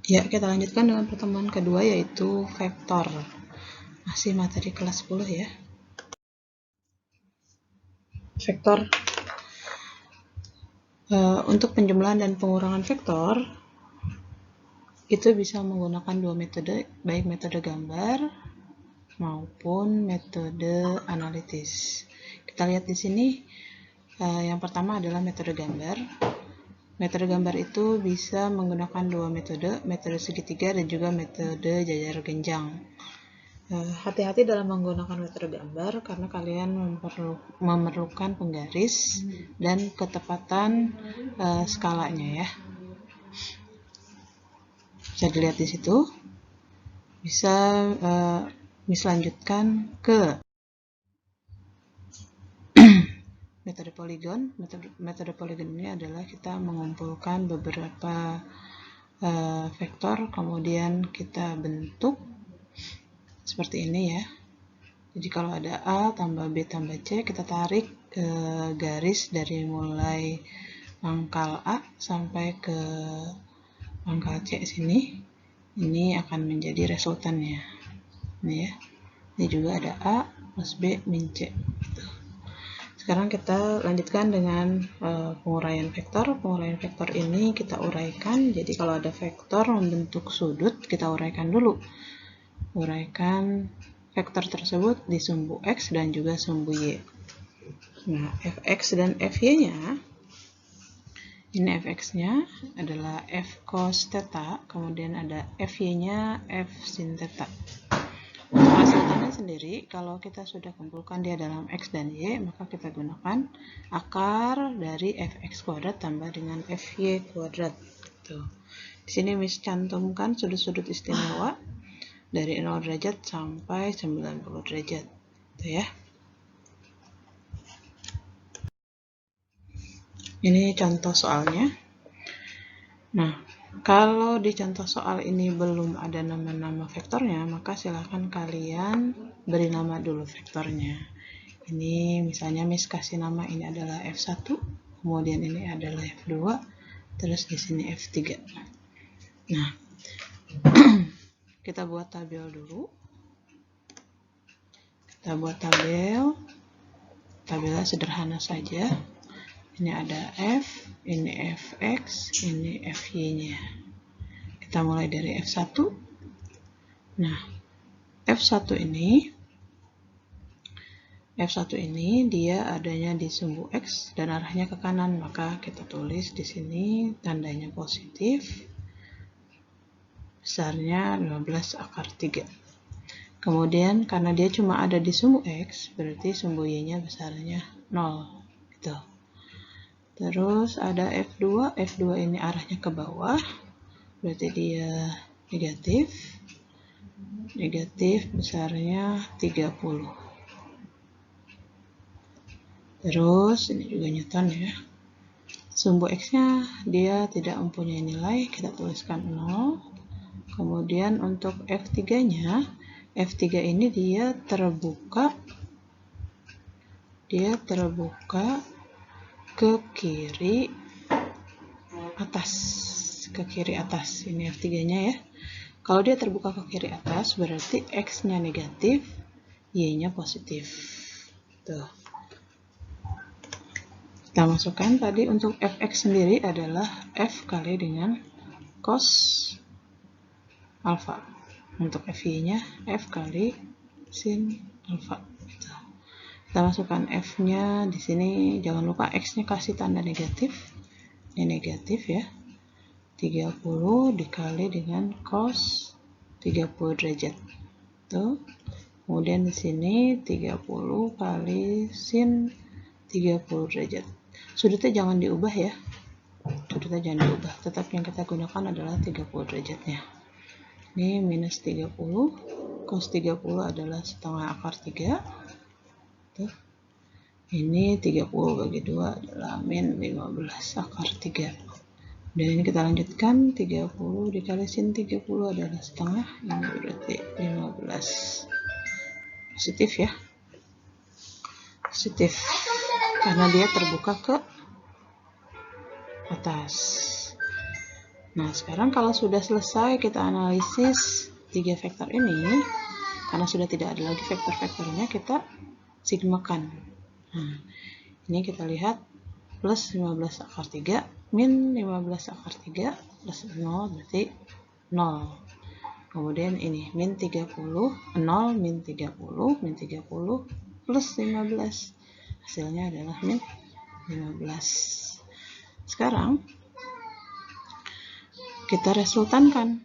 Ya, kita lanjutkan dengan pertemuan kedua yaitu vektor. Masih materi kelas 10 ya. Vektor. Untuk penjumlahan dan pengurangan vektor itu bisa menggunakan dua metode, baik metode gambar maupun metode analitis. Kita lihat di sini, yang pertama adalah metode gambar. Metode gambar itu bisa menggunakan dua metode segitiga dan juga metode jajar genjang. Hati-hati dalam menggunakan metode gambar karena kalian memerlukan penggaris dan ketepatan skalanya ya. Bisa dilihat di situ. Bisa lanjutkan ke metode poligon. Metode poligon ini adalah kita mengumpulkan beberapa vektor, kemudian kita bentuk seperti ini ya. Jadi kalau ada A tambah B tambah C, kita tarik garis dari mulai pangkal A sampai ke pangkal C sini. Ini akan menjadi resultannya. Ini ya. Ini juga ada A plus B min C. Sekarang kita lanjutkan dengan penguraian vektor. Penguraian vektor ini kita uraikan. Jadi kalau ada vektor membentuk sudut, kita uraikan dulu. Uraikan vektor tersebut di sumbu X dan juga sumbu Y. Nah, Fx dan Fy-nya, ini Fx-nya adalah F cos theta, kemudian ada Fy-nya F sin theta. Untuk resultannya sendiri, kalau kita sudah kumpulkan dia dalam X dan Y, maka kita gunakan akar dari Fx kuadrat tambah dengan Fy kuadrat. Tuh. Di sini Miss cantumkan sudut-sudut istimewa dari 0 derajat sampai 90 derajat. Tuh ya. Ini contoh soalnya. Nah, kalau di contoh soal ini belum ada nama-nama vektornya, maka silahkan kalian beri nama dulu vektornya. Ini misalnya Miss kasih nama ini adalah F1, kemudian ini adalah F2, terus di sini F3. Nah, kita buat tabel dulu. Kita buat tabelnya sederhana saja. Ini ada F, ini Fx, ini Fy-nya. Kita mulai dari F1. Nah, F1 ini dia adanya di sumbu X dan arahnya ke kanan, maka kita tulis di sini tandanya positif. Besarnya 15 akar 3. Kemudian karena dia cuma ada di sumbu X, berarti sumbu Y-nya besarnya 0. Gitu. Terus ada F2. F2 ini arahnya ke bawah, berarti dia negatif. Negatif besarnya 30. Terus ini juga Newton ya. Sumbu X-nya dia tidak mempunyai nilai, kita tuliskan 0. Kemudian untuk F3-nya, F3 ini dia terbuka ke kiri atas. Ini F3-nya ya. Kalau dia terbuka ke kiri atas, berarti X-nya negatif, Y-nya positif. Tuh. Kita masukkan tadi untuk Fx sendiri adalah F kali dengan cos alfa. Untuk Fy-nya F kali sin alfa. Kita masukkan F-nya di sini, jangan lupa X-nya kasih tanda negatif. Ini negatif ya. 30 dikali dengan cos 30 derajat. Tuh. Kemudian di sini 30 kali sin 30 derajat. Sudutnya jangan diubah ya. Tetap yang kita gunakan adalah 30 derajatnya. Ini minus 30. Cos 30 adalah setengah akar 3. Tuh. Ini 30 bagi 2 adalah min 15 akar 3. Dan ini kita lanjutkan, 30 dikali sin 30 adalah setengah, ini berarti 15. Positif ya. Positif. Karena dia terbuka ke atas. Nah, sekarang kalau sudah selesai kita analisis 3 vektor ini, karena sudah tidak ada lagi vektor-vektornya, kita sigmakan. Nah, ini kita lihat plus 15 akar 3 min 15 akar 3 plus 0 berarti 0. Kemudian ini min 30, 0 min 30, min 30 plus 15. Hasilnya adalah min 15. Sekarang kita resultankan.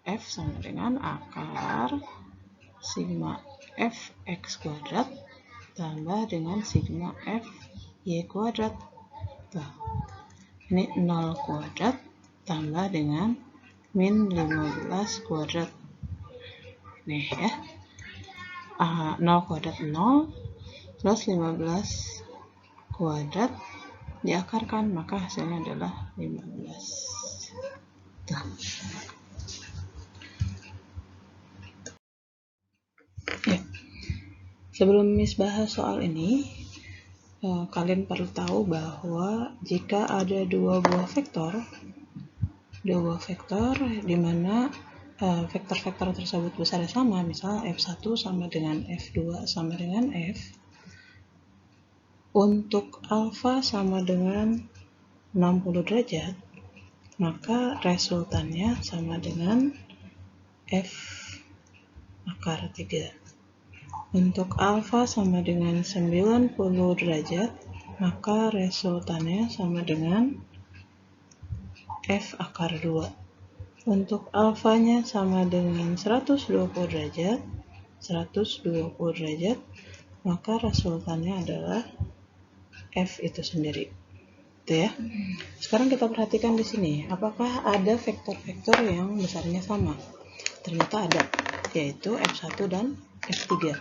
F sama dengan akar sigma fx kuadrat tambah dengan sigma fy kuadrat. Tuh. Ini 0 kuadrat tambah dengan min 15 kuadrat. Nih ya. 0 kuadrat 0 plus 15 kuadrat diakarkan, maka hasilnya adalah 15. Tuh. Ya. Sebelum Miss bahas soal ini, kalian perlu tahu bahwa jika ada dua buah vektor di mana vektor-vektor tersebut besarnya sama, misal F1 sama dengan F2 sama dengan F, untuk alfa sama dengan 60 derajat, maka resultannya sama dengan F akar 3. Untuk alfa sama dengan 90 derajat, maka resultannya sama dengan F akar 2. Untuk alfanya sama dengan 120 derajat, maka resultannya adalah F itu sendiri. Itu ya. Sekarang kita perhatikan di sini, apakah ada vektor-vektor yang besarnya sama? Ternyata ada, yaitu F1 dan F3.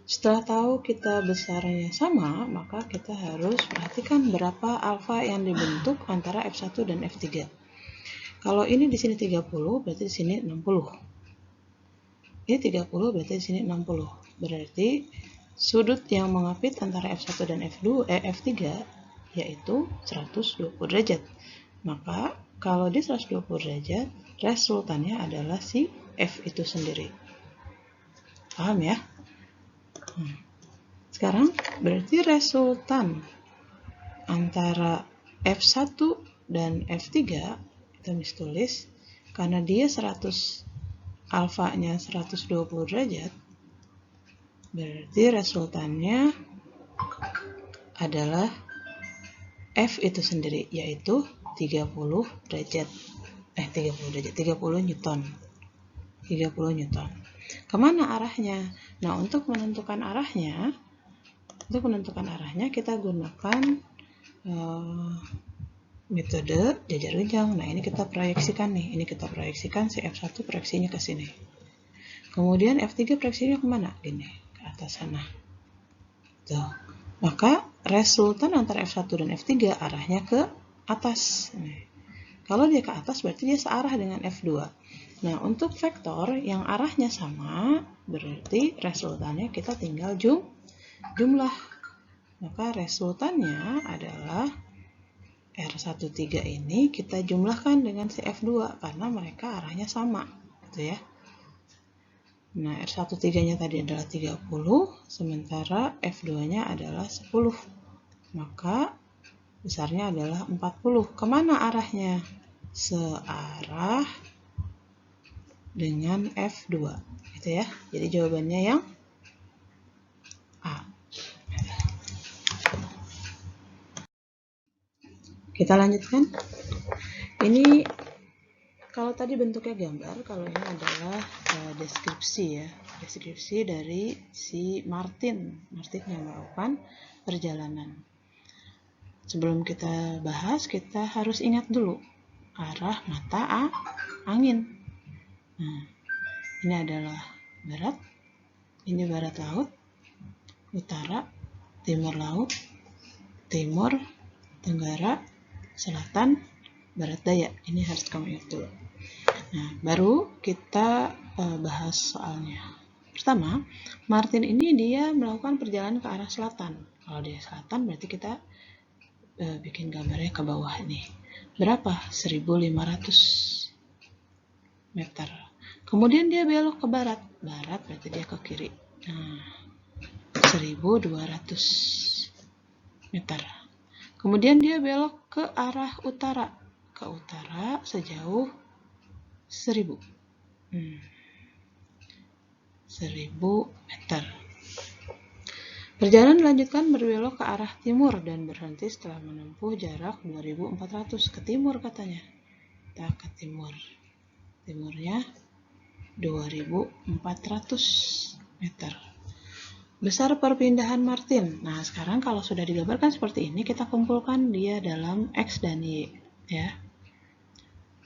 Setelah tahu kita besarnya sama, maka kita harus perhatikan berapa alfa yang dibentuk antara F1 dan F3. Kalau ini di sini 30, berarti di sini 60. Ini 30, berarti di sini 60. Berarti sudut yang mengapit antara F1 dan F3 yaitu 120 derajat. Maka kalau di 120 derajat, resultannya adalah si F itu sendiri. Paham ya? Sekarang berarti resultan antara F1 dan F3 kita bisa tulis, karena dia 100 alfanya 120 derajat, berarti resultannya adalah F itu sendiri, yaitu 30 Newton. Kemana arahnya? Nah, untuk menentukan arahnya kita gunakan metode jajar genjang. Nah, ini kita proyeksikan nih. Ini kita proyeksikan si F1 proyeksinya ke sini. Kemudian F3 proyeksinya kemana? Gini, ke atas sana. Tuh. Maka resultan antara F1 dan F3 arahnya ke atas. Nih. Kalau dia ke atas berarti dia searah dengan F2. Nah, untuk vektor yang arahnya sama, berarti resultannya kita tinggal jumlah. Maka resultannya adalah R13 ini kita jumlahkan dengan si F2 karena mereka arahnya sama, gitu ya. Nah, R13-nya tadi adalah 30, sementara F2-nya adalah 10. Maka besarnya adalah 40. Kemana arahnya? Searah dengan F2, gitu ya. Jadi jawabannya yang A. Kita lanjutkan. Ini kalau tadi bentuknya gambar, kalau ini adalah deskripsi ya. Deskripsi dari si Martin yang melakukan perjalanan. Sebelum kita bahas, kita harus ingat dulu arah mata angin. Nah, ini adalah barat, ini barat laut, utara, timur laut, timur, tenggara, selatan, barat daya. Ini harus kamu ingat dulu. Nah, baru kita bahas soalnya. Pertama, Martin ini dia melakukan perjalanan ke arah selatan. Kalau dia selatan berarti kita bikin gambarnya ke bawah ini. berapa? 1500 meter. Kemudian dia belok ke barat. Barat berarti dia ke kiri. Nah, 1200 meter. Kemudian dia belok ke arah utara. Ke utara sejauh 1000. 1000 meter. Perjalanan dilanjutkan berbelok ke arah timur dan berhenti setelah menempuh jarak 2400 ke timur katanya. Kita ke timur. Timurnya 2400 meter. Besar perpindahan Martin. Nah, sekarang kalau sudah digambarkan seperti ini, kita kumpulkan dia dalam X dan Y. Ya.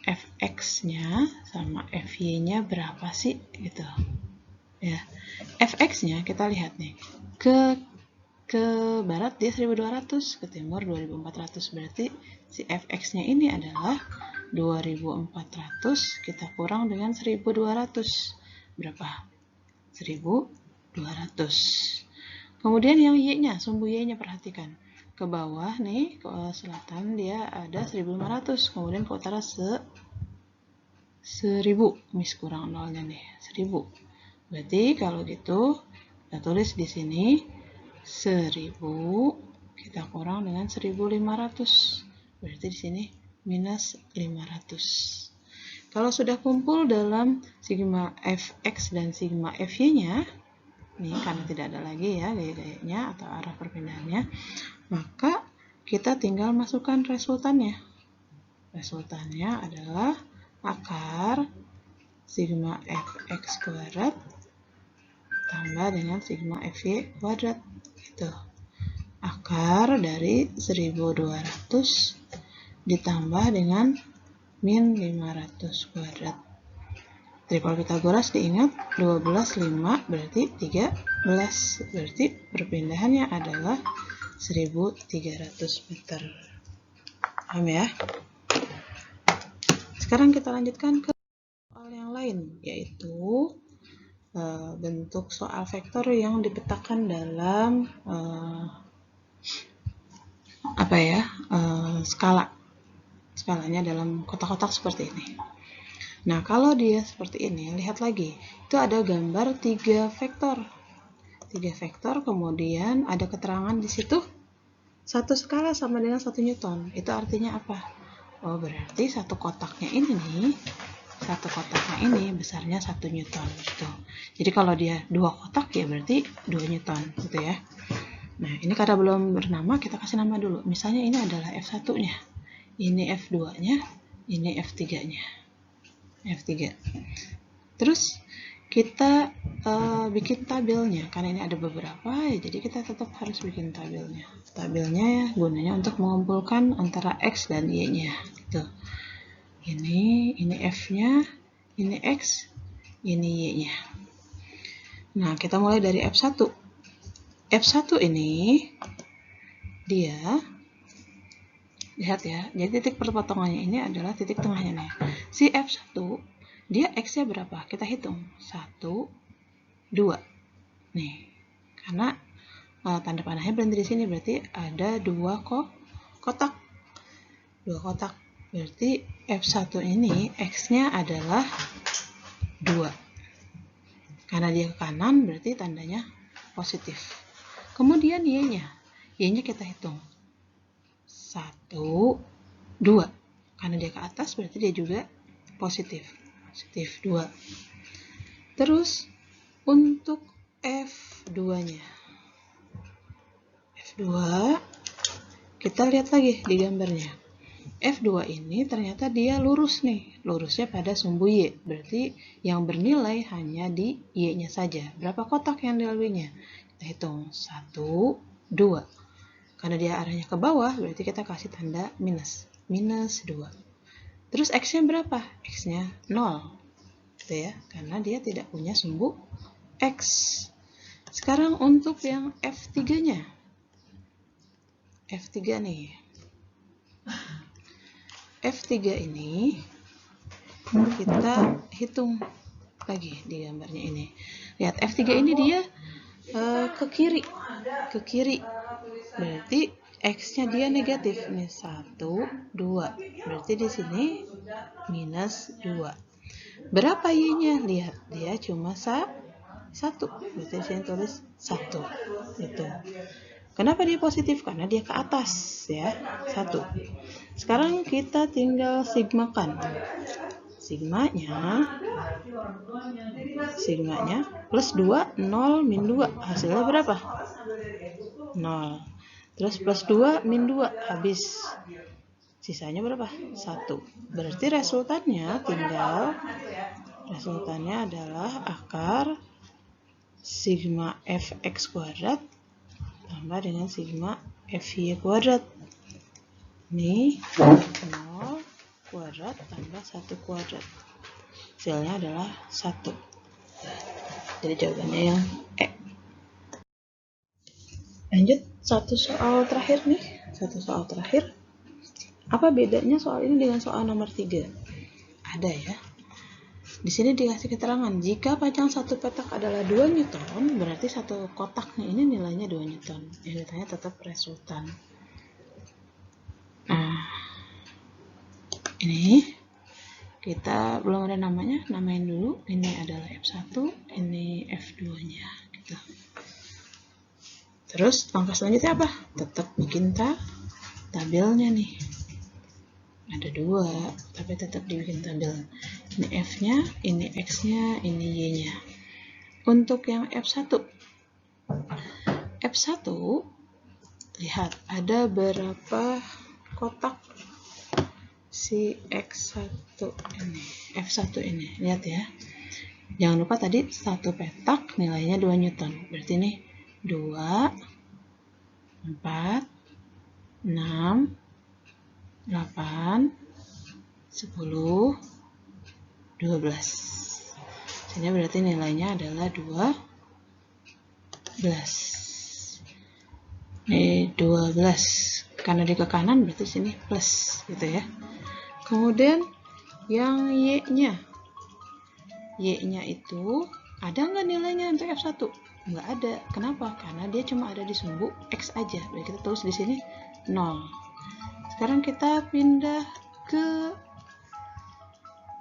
Fx-nya sama Fy-nya berapa sih? Gitu. Ya. Fx-nya kita lihat nih. Ke barat dia 1200, ke timur 2400. Berarti si Fx-nya ini adalah 2400 kita kurang dengan 1200. Berapa? 1200. Kemudian yang Y-nya, sumbu Y-nya perhatikan. Ke bawah nih, ke selatan dia ada 1500. Kemudian ke utara 1000. Mis kurang nolnya nih, 1000. Berarti kalau gitu kita tulis di sini 1000 kita kurang dengan 1500. Berarti di sini minus 500. Kalau sudah kumpul dalam sigma fx dan sigma fy-nya, nih karena tidak ada lagi ya gaya-gayanya atau arah perpindahannya, maka kita tinggal masukkan resultannya. Resultannya adalah akar sigma fx kuadrat tambah dengan sigma fy kuadrat. Gitu. Akar dari 1200 ditambah dengan min 500 kuadrat. Tripel Pitagoras diingat 12, 5 berarti 13. Berarti perpindahannya adalah 1300 meter. Paham ya? Sekarang kita lanjutkan ke soal yang lain, yaitu bentuk soal vektor yang dipetakan dalam skala. Skalanya dalam kotak-kotak seperti ini. Nah, kalau dia seperti ini, lihat lagi. Itu ada gambar 3 vektor. 3 vektor, kemudian ada keterangan di situ. Satu skala sama dengan 1 Newton. Itu artinya apa? Oh, berarti satu kotaknya ini nih. Satu kotaknya ini besarnya 1 Newton gitu. Jadi kalau dia 2 kotak ya berarti 2 Newton gitu ya. Nah, ini karena belum bernama kita kasih nama dulu. Misalnya ini adalah F1-nya. Ini F2-nya, ini F3-nya. F3. Terus kita bikin tabelnya karena ini ada beberapa ya, jadi kita tetap harus bikin tabelnya. Tabelnya ya gunanya untuk mengumpulkan antara X dan Y-nya gitu. Ini F-nya, ini X, ini Y-nya. Nah, kita mulai dari F1. F1 ini dia, lihat ya, jadi titik perpotongannya ini adalah titik tengahnya nih. Si F1, dia X-nya berapa? Kita hitung. 1, 2. Nih, karena tanda panahnya berhenti di sini, berarti ada 2 kotak. 2 kotak. Berarti F1 ini X-nya adalah 2. Karena dia ke kanan berarti tandanya positif. Kemudian Y-nya. Y-nya kita hitung. 1, 2. Karena dia ke atas berarti dia juga positif. Positif 2. Terus untuk F2-nya. F2 kita lihat lagi di gambarnya. F2 ini ternyata dia lurus nih, lurusnya pada sumbu Y, berarti yang bernilai hanya di Y-nya saja. Berapa kotak yang dilaluinya? Kita hitung, 1, 2. Karena dia arahnya ke bawah, berarti kita kasih tanda minus, minus 2. Terus X-nya berapa? X-nya 0, gitu ya, karena dia tidak punya sumbu X. Sekarang untuk yang F3-nya. F3 nih. F3 ini kita hitung lagi di gambarnya ini. Lihat F3 ini dia ke kiri. Berarti X-nya dia negatif. Ini 1, 2. Berarti di sini minus 2. Berapa Y-nya? Lihat, dia cuma 1. Berarti di sini tulis 1. Itu. Kenapa dia positif? Karena dia ke atas, ya. 1. Sekarang kita tinggal sigmakan. Sigmanya plus 2, 0, min 2. Hasilnya berapa? 0. Terus plus 2, min 2. Habis. Sisanya berapa? 1. Berarti resultannya adalah akar sigma fx kuadrat tambah dengan sigma fy kuadrat. Ini 0 kuadrat tambah 1 kuadrat. Hasilnya adalah 1. Jadi jawabannya yang E. Lanjut, satu soal terakhir. Apa bedanya soal ini dengan soal nomor 3? Ada ya. Di sini dikasih keterangan, jika panjang satu petak adalah 2 Newton, berarti satu kotaknya ini nilainya 2 Newton. Yang ditanya tetap resultan. Nah, ini kita belum ada namanya, namain dulu. Ini adalah F1, ini F2-nya. Gitu. Terus langkah selanjutnya apa? Tetap bikin tabelnya nih. Ada 2, tapi tetap dibikin tabel. Ini F-nya, ini X-nya, ini Y-nya. Untuk yang F1, lihat ada berapa kotak si X1 ini, F1 ini. Lihat ya. Jangan lupa tadi satu petak nilainya 2 Newton. Berarti ini 2, 4, 6, 8, 10, 12. Sini berarti nilainya adalah 12. Ini 12. Karena di ke kanan berarti sini plus gitu ya. Kemudian yang Y-nya. Y-nya itu ada nggak nilainya untuk F1? Nggak ada. Kenapa? Karena dia cuma ada di sumbu X aja. Jadi kita tulis di sini 0. Sekarang kita pindah ke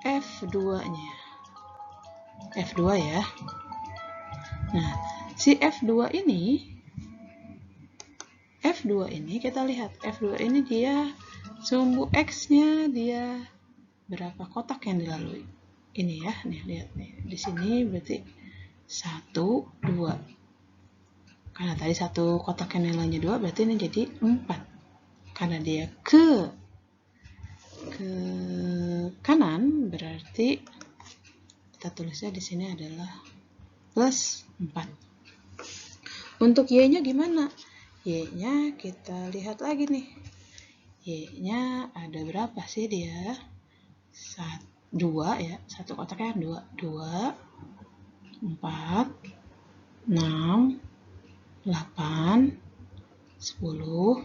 F2-nya. F2 ya. Nah, si F2 ini kita lihat. F2 ini dia sumbu X-nya dia berapa kotak yang dilalui. Ini ya, nih lihat nih. Di sini berarti 1, 2. Karena tadi satu kotak yang nilainya 2, berarti ini jadi 4. Karena dia ke kanan, berarti kita tulisnya di sini adalah plus 4. Untuk Y-nya gimana? Y-nya kita lihat lagi nih. Y-nya ada berapa sih dia? 2 ya. Satu kotaknya 2, 4, 6, 8, 10,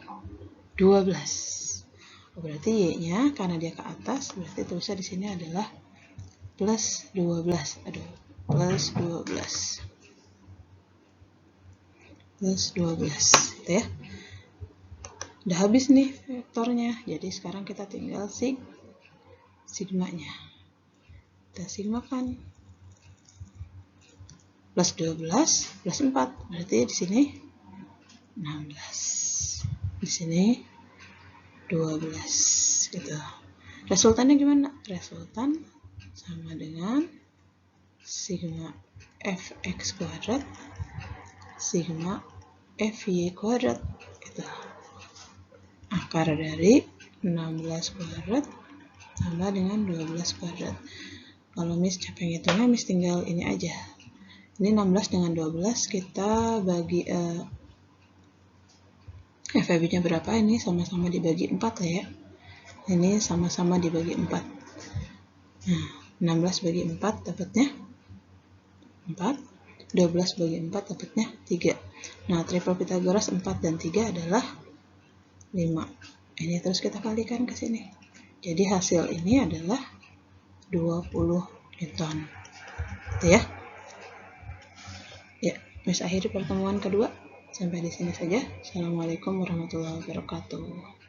12. Berarti Y-nya karena dia ke atas, berarti tulisnya di sini adalah plus 12. Plus 12. Plus 12, gitu ya. Udah habis nih vektornya. Jadi sekarang kita tinggal sigmanya. Kita sigmakan. Plus 12 plus 4. Berarti di sini 16. Di sini 12 gitu. Resultannya gimana? Resultan sama dengan sigma fx kuadrat sigma fy kuadrat gitu. Akar dari 16 kuadrat tambah dengan 12 kuadrat. Kalau Miss capek ngitungnya, Miss tinggal ini aja. Ini 16 dengan 12 kita bagi FEB-nya berapa? Ini sama-sama dibagi 4 lah ya. Ini sama-sama dibagi 4. Nah, 16 bagi 4 dapatnya 4. 12 bagi 4 dapatnya 3. Nah, triple Pythagoras 4 dan 3 adalah 5. Ini terus kita kalikan ke sini. Jadi hasil ini adalah 20 Newton. Gitu ya. Ya, Miss akhiri pertemuan kedua. Sampai di sini saja. Assalamualaikum warahmatullahi wabarakatuh.